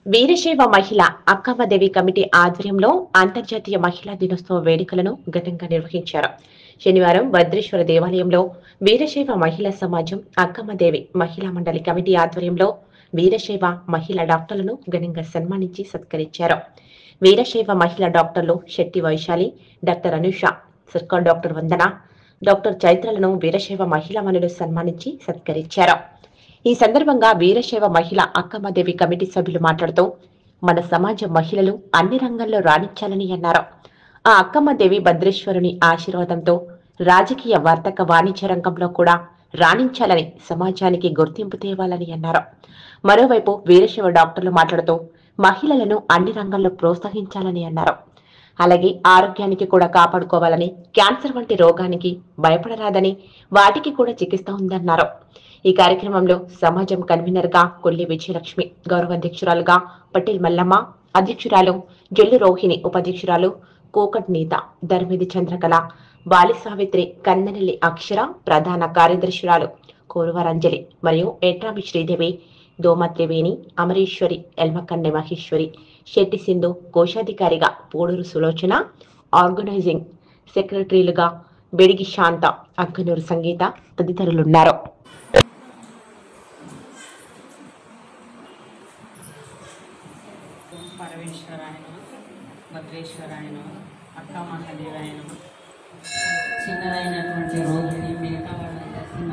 వీరశైవ మహిళ అక్కమ్మదేవి కమిటీ ఆధ్వర్యంలో అంతర్జాతీయ మహిళా దినోత్సవ వేడుకలను ఘనంగా నిర్వహించారు. శనివారం భద్రేశ్వర దేవాలయంలో వీరశైవ మహిళా సమాజం అక్కమ్మదేవి మహిళా మండలి కమిటీ ఆధ్వర్యంలో వీరశైవ మహిళా డాక్టర్లను ఘనంగా సన్మానించి సత్కరించారు. వీరశైవ మహిళా డాక్టర్లు శెట్టి వైశాలి, డాక్టర్ అనుష, సర్కార్ డాక్టర్ వందన, డాక్టర్ చైత్రలను వీరశైవ మహిళా మనులు సన్మానించి సత్కరించారు. ఈ సందర్భంగా వీరశైవ మహిళ అక్కమ్మదేవి కమిటీ సభ్యులు మాట్లాడుతూ మన సమాజ మహిళలు అన్ని రంగాల్లో రాణించాలని అన్నారు. ఆ అక్కమ్మదేవి భద్రేశ్వరుని ఆశీర్వాదంతో రాజకీయ వర్తక వాణిజ్య రంగంలో కూడా రాణించాలని సమాజానికి గుర్తింపు తేవాలని అన్నారు. మరోవైపు వీరశైవ డాక్టర్లు మాట్లాడుతూ మహిళలను అన్ని రంగాల్లో ప్రోత్సహించాలని అన్నారు. అలాగే ఆరోగ్యానికి కూడా కాపాడుకోవాలని, క్యాన్సర్ వంటి రోగానికి భయపడరాదని, వాటికి కూడా చికిత్స ఉందన్నారు. ఈ కార్యక్రమంలో సమాజం కన్వీనర్ గా కొల్లి విజయలక్ష్మి, గౌరవ అధ్యక్షురాలుగా పటేల్ మల్లమ్మ, అధ్యక్షురాలు జొల్లి రోహిణి, ఉపాధ్యక్షురాలు కోకట్ నీత, ధర్మిది చంద్రకళ, బాలి సావిత్రి, కన్నెల్లి అక్షర, ప్రధాన కార్యదర్శురాలు కోరువరంజలి మరియు ఏట్రామి శ్రీదేవి, దోమత్రివేణి, అమరేశ్వరి, ఎల్మకన్నె మహేశ్వరి, శెట్టి సింధు, కోశాధికారిగా పూడూరు సులోచన, ఆర్గనైజింగ్ సెక్రటరీలుగా బెడిగి శాంత, అక్కనూరు సంగీత తదితరులున్నారు. పరమేశ్వరాయన, భద్రేశ్వరాయన, అక్కమహాదేవాయన, చిన్నదైనటువంటి రోగిని మిగతా వాళ్ళని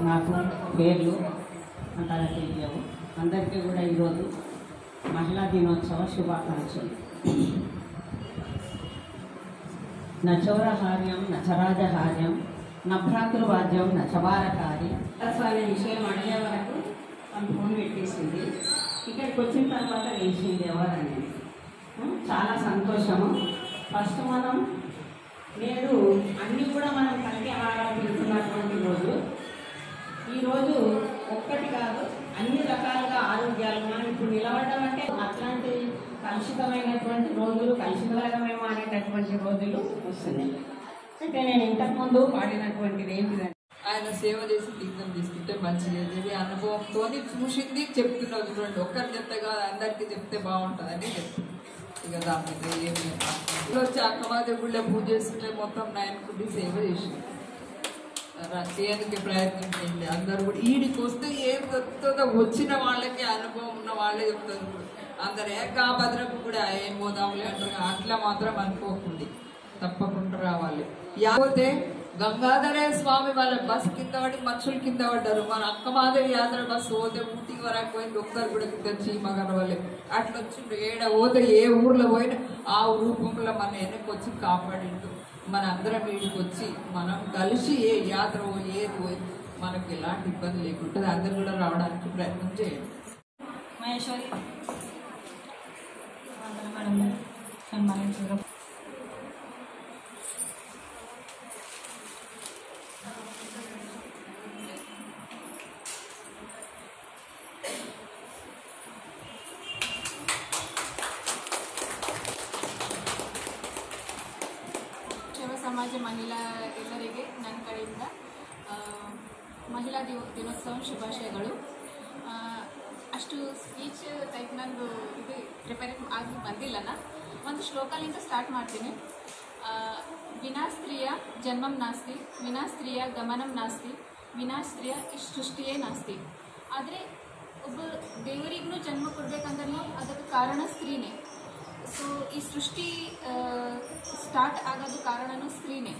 నాకు పేర్లు అంతగా తెలియవు. అందరికీ కూడా ఈరోజు మహిళా దినోత్సవ శుభాకాంక్షలు. నచౌరహార్యం నచరాజహార్యం నభ్రాతృవాద్యం నచబారకారి అనే విషయం అడిగే వరకు తను ఫోన్ పెట్టేసింది. ఇక్కడికి వచ్చిన తర్వాత వేసింది ఎవరని చాలా సంతోషము. ఫస్ట్ మనం నేడు అన్నీ కూడా మనం కలిగి ఆహారాలు తింటున్నటువంటి రోజు. ఈరోజు ఒక్కటి కాదు, అన్ని రకాలుగా ఆరోగ్యాలు మనం ఇప్పుడు నిలబడడం అంటే అట్లాంటి కలుషితమైనటువంటి రోజులు, కలుషితమేమో అనేటటువంటి రోజులు వస్తున్నాయి. అంటే నేను ఇంతకుముందు పాడినటువంటిది ఏంటిదంటే ఆయన సేవ చేసి తీర్థం తీసుకుంటే మంచిది. ఇది అనుభవంతో చూసింది చెప్తున్నారు. చూడండి, ఒక్కరు చెప్తే కాదు అందరికీ చెప్తే బాగుంటుందని చెప్తుంది. ఇక దాని మీద ఏమి వచ్చి అక్కమాదే గుళ్ళో పూజ చేస్తుంటే మొత్తం 9 గుడి సేవ చేసింది. చేయడానికి ప్రయత్నించండి అందరు కూడా. ఈడికి వస్తే ఏం దొరుకుతుందో వచ్చిన వాళ్ళకి అనుభవం ఉన్న వాళ్ళే చెప్తారు. అందరు భద్రకు కూడా ఏం పోదాంలే అంటారు. అట్లా మాత్రం అనుకోకుండా తప్పకుండా రావాలి. యాకపోతే గంగాధర స్వామి వాళ్ళ బస్సు కింద పడి మనుషులు కింద పడ్డారు. మన అక్కమాదేవి యాత్ర బస్సు పోతే ఊటీ వరకు పోయింది, ఒక్కరు కూడా కింద చీమగల వాళ్ళే అట్లా వచ్చిండ్రు. ఏడ పోతే ఏ ఊర్లో పోయినా ఆ రూపంలో మన వెనక్కి వచ్చి కాపాడిండు. మన అందరం వీడికి వచ్చి మనం కలిసి ఏ యాత్ర ఏది పోయి మనకు ఎలాంటి ఇబ్బంది లేకుంటుంది. అందరు కూడా రావడానికి ప్రయత్నం చేయండి. మహేశ్వరి మేడం సన్మానించడం ಸಮಾಜ ಮಹಿಳಾ ಎಲ್ಲರಿಗೆ ನನ್ನ ಕಡೆಯಿಂದ ಮಹಿಳಾ ದಿನೋತ್ಸವ ಶುಭಾಶಯಗಳು. ಅಷ್ಟು ಸ್ಪೀಚ್ ಟೈಪ್ ನಂದು ಇದು ಪ್ರಿಪೇರ್ ಆಗಿ ಬಂದಿಲ್ಲನ. ಒಂದು ಶ್ಲೋಕಲಿಂದ ಸ್ಟಾರ್ಟ್ ಮಾಡ್ತೀನಿ. ವಿನಾ ಸ್ತ್ರೀಯ ಜನ್ಮಂ ನಾಸ್ತಿ, ವಿನಾ ಸ್ತ್ರೀಯ ಗಮನಂ ನಾಸ್ತಿ, ವಿನಾ ಸ್ತ್ರೀಯ ಈ ಸೃಷ್ಟಿಯೇ ನಾಸ್ತಿ. ಆದರೆ ಒಬ್ಬ ದೇವರಿಗೂ ಜನ್ಮ ಕೊಡಬೇಕಂದ್ರೂ ಅದಕ್ಕೆ ಕಾರಣ ಸ್ತ್ರೀನೇ. ಸೊ ಈ ಸೃಷ್ಟಿ ಸ್ಟಾರ್ಟ್ ಆಗೋದು ಕಾರಣನೂ ಸ್ತ್ರೀನೇ.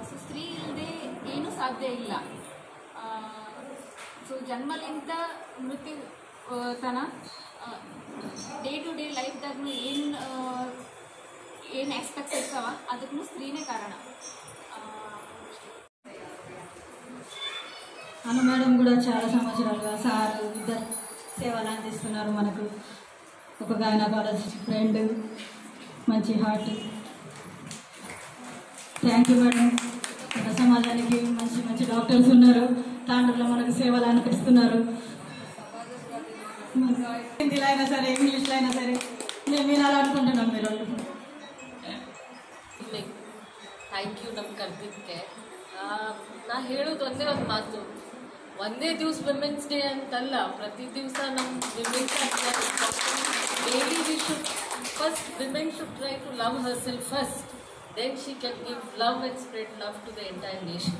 ಸೊ ಸ್ತ್ರೀ ಇಲ್ಲದೆ ಏನೂ ಸಾಧ್ಯ ಇಲ್ಲ. ಸೊ ಜನ್ಮಲಿಂದ ಮೃತ್ಯು ತನ ಡೇ ಟು ಡೇ ಲೈಫ್ದಾಗೂ ಏನು ಆಸ್ಪೆಕ್ಟ್ಸ್ ಇರ್ತಾವ ಅದಕ್ಕೂ ಸ್ತ್ರೀನೇ ಕಾರಣ. అను మేడం కూడా చాలా సంవత్సరాలుగా సార్ ఇద్దరు సేవలు అందిస్తున్నారు మనకు. ఒక గైనకాలజిస్ట్ ఫ్రెండ్, మంచి హార్ట్. Thank you madam. మన సమాజానికి మంచి మంచి డాక్టర్స్ ఉన్నారు, తాండ్రులో మనకు సేవలు అనిపిస్తున్నారు. హిందీలో అయినా సరే, ఇంగ్లీష్లో అయినా సరే నేను వినాలనుకుంటున్నాం మీరు. ಥ್ಯಾಂಕ್ ಯು ನಮ್ಮ ಕರೆದಿದ್ದಕ್ಕೆ. ನಾ ಹೇಳೋದು ಒಂದೇ ಒಂದು ಮಾತು, ಒಂದೇ ದಿವಸ ವಿಮೆನ್ಸ್ ಡೇ ಅಂತಲ್ಲ, ಪ್ರತಿ ದಿವಸ ನಮ್ಮ women's daily we should first women should try to love herself first, then she can give love and spread love to the entire nation.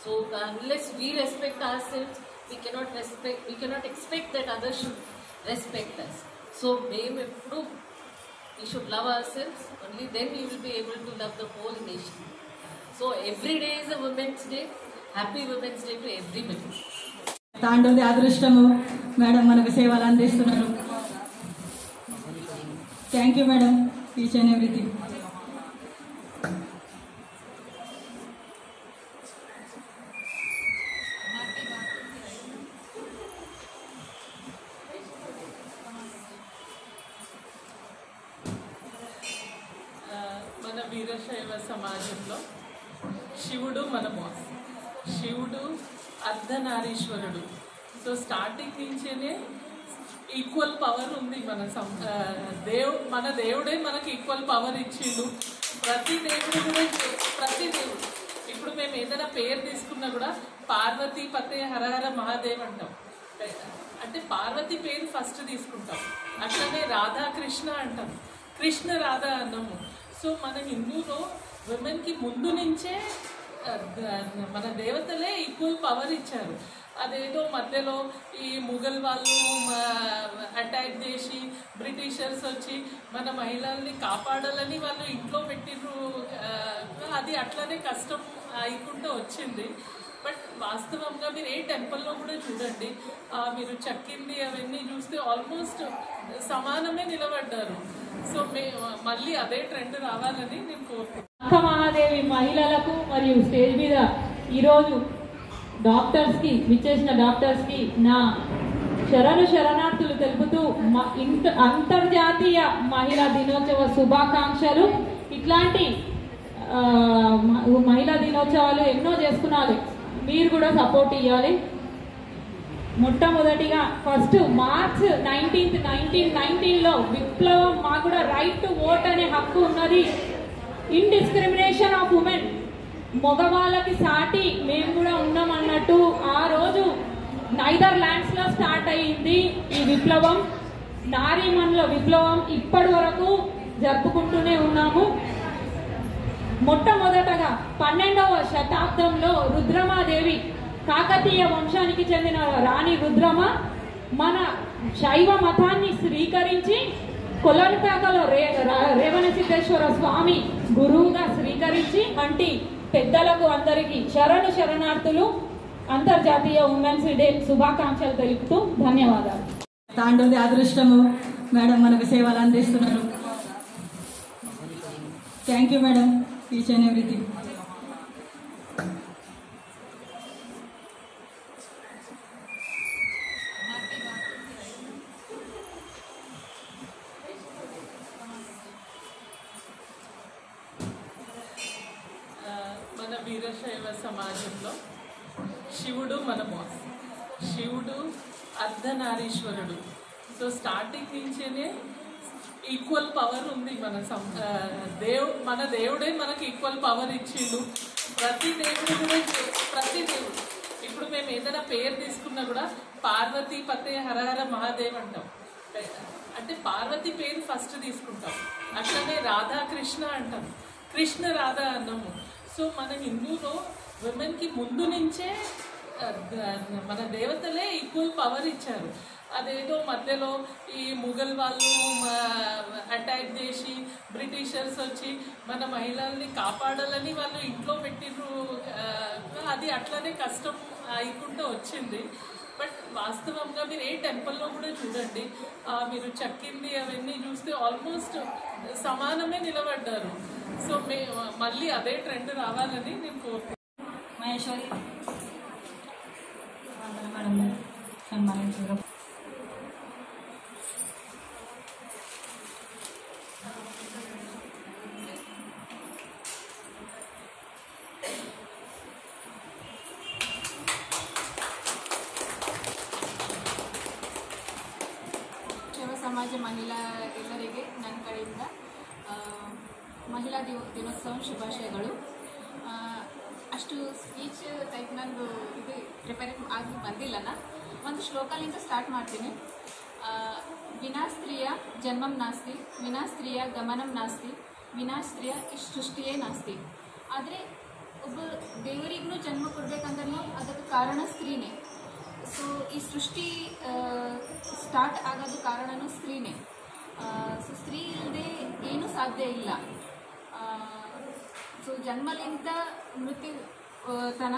So unless we respect ourselves, we cannot expect that others should respect us. So we should love ourselves, only then we will be able to love the whole nation. So every day is a Women's Day. Happy Women's Day to everybody. తాండూది అదృష్టము madam మనకు సేవలు అందిస్తున్నారు. Thank you madam, each and everything. మన వీరశైవ సమాజంలో శివుడు మన boss, శివుడు అర్ధనారీశ్వరుడు. So starting నుంచేనే equal power ఉంది. మన దేవుడే మనకి ఈక్వల్ పవర్ ఇచ్చిండు. ప్రతి దేవుడు ఇప్పుడు మేము ఏదైనా పేరు తీసుకున్నా కూడా పార్వతీ పతే హరహర మహాదేవ్ అంటాం. అంటే పార్వతి పేరు ఫస్ట్ తీసుకుంటాం. అట్లనే రాధాకృష్ణ అంటాం, కృష్ణ రాధా అన్నాము. సో మన హిందూలో విమెన్కి ముందు నుంచే మన దేవతలే ఈక్వల్ పవర్ ఇచ్చారు. అదేదో మధ్యలో ఈ ముఘల్ వాళ్ళు అటాక్ చేసి బ్రిటిషర్స్ వచ్చి మన మహిళల్ని కాపాడాలని వాళ్ళు ఇంట్లో పెట్టిర్రు. అది అట్లనే కష్టం అయికుంటూ వచ్చింది. బట్ వాస్తవంగా మీరు ఏ టెంపుల్లో కూడా చూడండి, మీరు చెక్కింది అవన్నీ చూస్తే ఆల్మోస్ట్ సమానమే నిలబడ్డారు. సో మళ్ళీ అదే ట్రెండ్ రావాలని నేను కోరుకుంటున్నాను. అక్క మహాదేవి మహిళలకు మరియు స్టేజ్ మీద ఈరోజు డాక్టర్స్కి విచ్చేసిన డాక్టర్స్కి నా శరణార్థులు తెలుపుతూ అంతర్జాతీయ మహిళా దినోత్సవ శుభాకాంక్షలు. ఇట్లాంటి మహిళా దినోత్సవాలు ఎన్నో చేసుకున్నాలి, మీరు కూడా సపోర్ట్ ఇవ్వాలి. మొట్టమొదటిగా ఫస్ట్ మార్చ్ 1919లో విప్లవం, మాకు కూడా రైట్ టు ఓట్ అనే హక్కు ఉన్నది. ఇండిస్క్రిమినేషన్ ఆఫ్ ఉమెన్, మగవాళ్ళకి సాటి మేము కూడా ఉన్నాం అన్నట్టు ఆ రోజు నైదర్లాండ్స్లో స్టార్ట్ అయ్యింది ఈ విప్లవం. నారీమణుల విప్లవం ఇప్పటి వరకు జరుపుకుంటూనే ఉన్నాము. మొట్టమొదటగా 12వ శతాబ్దంలో రుద్రమాదేవి, కాకతీయ వంశానికి చెందిన రాణి రుద్రమ మన శైవ మతాన్ని స్వీకరించి కొలనుపాకలో రేవణసిద్ధేశ్వర స్వామి గురువుగా స్వీకరించి వంటి పెద్దలకు అందరికీ శరణార్థులు, అంతర్జాతీయ ఉమెన్స్ డే శుభాకాంక్షలు తెలుపుతూ ధన్యవాదాలు. తాండూది అదృష్టము మేడం మనకు సేవలు అందిస్తున్నారు. Thank you madam, each and everything. మన వీరశైవ సమాజంలో శివుడు మన బాస్, శివుడు అర్ధనారీశ్వరుడు. సో స్టార్టింగ్ నుంచేనే ఈక్వల్ పవర్ ఉంది. మన దేవుడే మనకి ఈక్వల్ పవర్ ఇచ్చిండు. ప్రతి దేవుడు ఇప్పుడు మేము ఏదైనా పేరు తీసుకున్నా కూడా పార్వతీ పతే హరహర మహాదేవ్ అంటాం. అంటే పార్వతి పేరు ఫస్ట్ తీసుకుంటాం. అట్లనే రాధాకృష్ణ అంటాం, కృష్ణ రాధా అన్నాము. సో మన హిందూలో విమెన్కి ముందు నుంచే మన దేవతలే ఈక్వల్ పవర్ ఇచ్చారు. అదేదో మధ్యలో ఈ ముఘల్ వాళ్ళు అటాక్ చేసి బ్రిటిషర్స్ వచ్చి మన మహిళల్ని కాపాడాలని వాళ్ళు ఇంట్లో పెట్టిర్రు. అది అట్లనే కష్టం అయికుంటూ వచ్చింది. బట్ వాస్తవంగా మీరు ఏ టెంపుల్లో కూడా చూడండి, మీరు చెక్కింది అవన్నీ చూస్తే ఆల్మోస్ట్ సమానమే నిలబడ్డారు. సో మళ్ళీ అదే ట్రెండ్ రావాలని నేను కోరుకుంటున్నాను. మహేశ్వరి మేడం సన్మానించారు. ಸಮಾಜ ಮಹಿಳಾ ಎಲ್ಲರಿಗೆ ನನ್ನ ಕಡೆಯಿಂದ ಮಹಿಳಾ ದಿನೋತ್ಸವ ಶುಭಾಶಯಗಳು. ಅಷ್ಟು ಸ್ಪೀಚ್ ಟೈಪ್ ನಂದು ಇದು ಪ್ರಿಪೇರ್ ಆಗಿ ಬಂದಿಲ್ಲನ. ಒಂದು ಶ್ಲೋಕಲಿಂದ ಸ್ಟಾರ್ಟ್ ಮಾಡ್ತೀನಿ. ವಿನಾ ಸ್ತ್ರೀಯ ಜನ್ಮಂ ನಾಸ್ತಿ, ವಿನಾ ಸ್ತ್ರೀಯ ಗಮನಂ ನಾಸ್ತಿ, ವಿನಾ ಸ್ತ್ರೀಯ ಸೃಷ್ಟಿಯೇ ನಾಸ್ತಿ. ಆದರೆ ಒಬ್ಬ ದೇವರಿಗೂ ಜನ್ಮ ಕೊಡಬೇಕಂದ್ರೂ ಅದಕ್ಕೆ ಕಾರಣ ಸ್ತ್ರೀನೇ. ಸೊ ಈ ಸೃಷ್ಟಿ ಸ್ಟಾರ್ಟ್ ಆಗೋದು ಕಾರಣನೂ ಸ್ತ್ರೀನೇ. ಸೊ ಸ್ತ್ರೀ ಇಲ್ಲದೆ ಏನೂ ಸಾಧ್ಯ ಇಲ್ಲ. ಸೊ ಜನ್ಮಲಿಂದ ಮೃತ್ಯು ತನ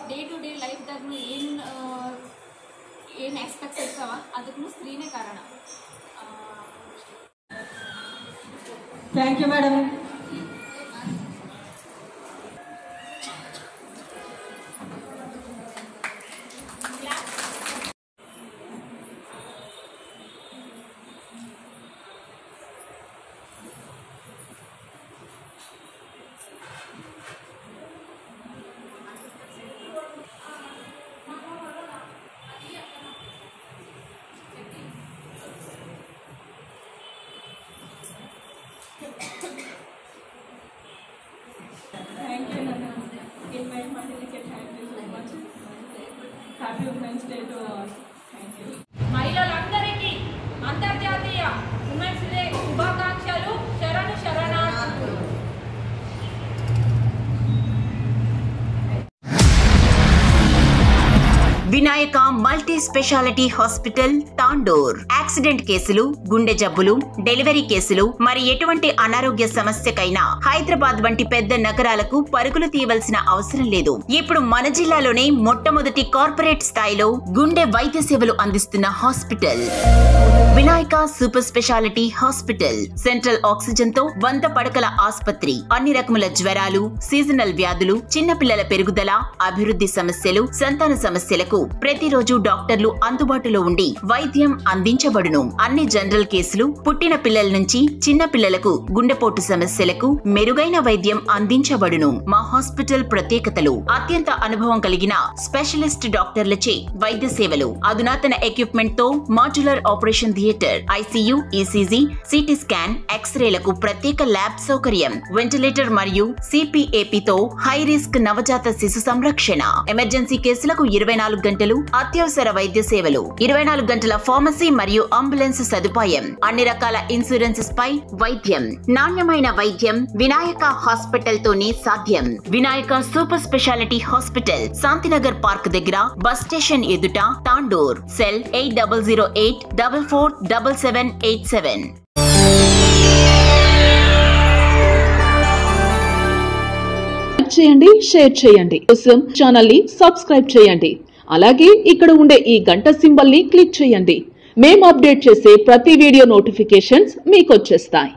ಡೇ ಟು ಡೇ ಲೈಫ್ದಾಗೂ ಏನು ಎಕ್ಸ್ಪೆಕ್ಟ್ಸ್ ಇರ್ತಾವ ಅದಕ್ಕೂ ಸ್ತ್ರೀನೇ ಕಾರಣ. Thank you madam. Thank you, Nana. Invite Mandalike. Thank you so much. Happy Women's Day to all. Thank you. మహిళలందరికీ అంతర్జాతీయ ఉమెన్స్ డే శుభాకాంక్షలు. శరణార్థులు. Vinayaka multi speciality hospital Tandur. Accident కేసులు, గుండె జబ్బులు, డెలివరీ కేసులు మరి ఎటువంటి అనారోగ్య సమస్యకైనా హైదరాబాద్ వంటి పెద్ద నగరాలకు పరుగులు తీయవలసిన అవసరం లేదు. ఇప్పుడు మన జిల్లాలోనే మొట్టమొదటి కార్పొరేట్ స్థాయిలో గుండె వైద్య సేవలు అందిస్తున్న hospital Vinayaka super speciality hospital. Central oxygen తో 100 పడకల ఆసుపత్రి. అన్ని రకముల జ్వరాలు, సీజనల్ వ్యాధులు, చిన్నపిల్లల పెరుగుదల, అభివృద్ధి సమస్యలు, సంతాన సమస్యలకు ప్రతిరోజు డాక్టర్లు అందుబాటులో ఉండి వైద్యం అందించబడును. అన్ని జనరల్ కేసులు, పుట్టిన పిల్లల నుంచి చిన్న పిల్లలకు గుండెపోటు సమస్యలకు మెరుగైన వైద్యం అందించబడును. మా హాస్పిటల్ ప్రత్యేకతలు: అత్యంత అనుభవం కలిగిన స్పెషలిస్ట్ డాక్టర్లచే వైద్య సేవలు, అధునాతన ఎక్విప్మెంట్ తో modular operation theatre, ICU, ECG, city scan, ఎక్స్రేలకు ప్రత్యేక ల్యాబ్ సౌకర్యం, వెంటిలేటర్ మరియు సిపిఏపితో హై రిస్క్ నవజాత శిశు సంరక్షణ, ఎమర్జెన్సీ కేసులకు 24 గంటలు అత్యవసర వైద్య సేవలు, 24 గంటల ఫార్మసీ మరియు అంబులెన్స్ సదుపాయం, అన్ని రకాల ఇన్సూరెన్సెస్ పై వైద్యం. నాణ్యమైన వైద్యం వినాయక హాస్పిటల్ తోనే సాధ్యం. Vinayaka super speciality hospital, Shantinagar park దగ్గర, బస్ స్టేషన్ ఎదుట, తాండూర్. సెల్ 8008447787. చేయండి, షేర్ చేయండి. కోసం ఛానల్ ని సబ్స్క్రైబ్ చేయండి. అలాగే ఇక్కడ ఉండే ఈ గంట సింబల్ ని క్లిక్ చేయండి. మేము అప్డేట్ చేసే ప్రతి వీడియో నోటిఫికేషన్స్ మీకు వచ్చేస్తాయి.